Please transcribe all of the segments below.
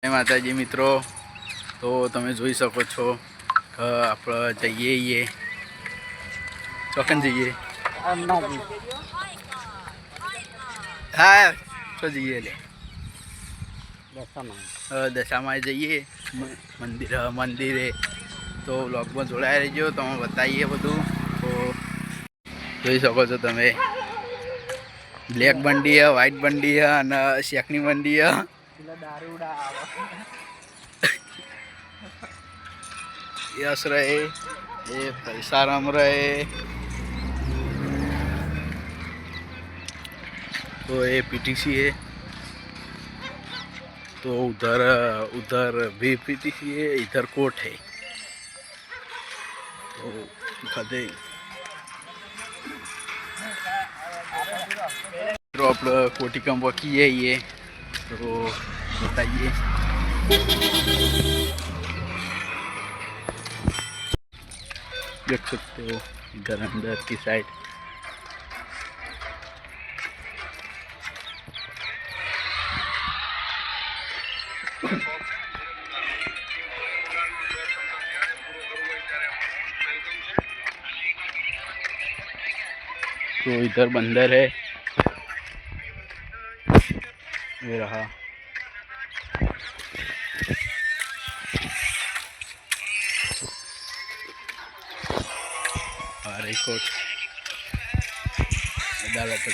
જય માતાજી મિત્રો, તો તમે જોઈ શકો છો કે આપણે જઈએ ચોકન જઈએ હા તો જઈએ લે દશામાં જઈએ મંદિરે તો વ્લોગમાં જોડાયા રહેજો, તમે બતાવીએ બધું. તો જોઈ શકો છો તમે, બ્લેક બંડી હે, વ્હાઈટ બંડી હે અને શેકની બંડી હે. यश रहे, ये फलसाराम रहे, तो ये पीटीसी है, तो उधर भी पीटीसी है, इधर कोट है. तो दिखा दे तो आप कोटी कम बाकी है ये, तो बताइए. देख सकते हो इधर अंदर की साइड तो इधर बंदर है, ये रहा. कोट अदालत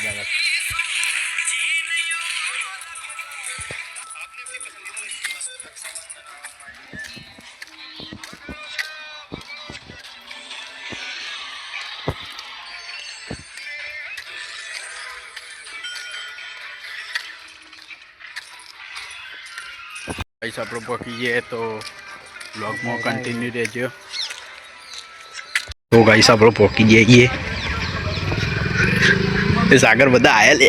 पैसा आप पहुँची तो ब्लॉग में कंटिन्यू रहो. तो गाइस आप पहुँची जाइए सागर बदा आया ले,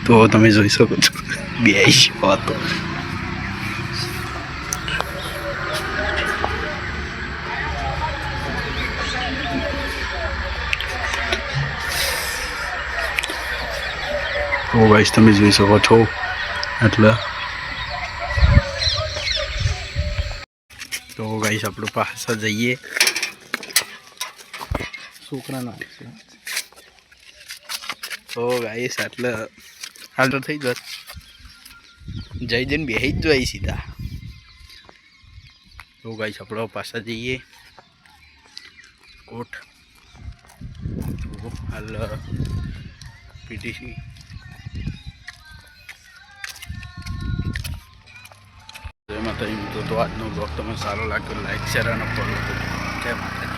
तो તમે જોઈ શકો છો બેસી વાતો. તો ગાઈસ તમે જોઈ શકો છો, એટલે તો ગાઈસ આપણે પાછા જઈએ છોકરાના. તો ગાઈસ એટલે હાલ તો થઈ જત જઈને બેસી જ જાય સીધા. તો ગાઈસ આપણે પાછા જઈએ કોટ. હાલ પીટીસી. જય માતાજી મિત્રો, તો આજનો બ્લોગ તમને સારો લાગ્યો લાઈક શેર અને ફોલો કરો. જય માતાજી.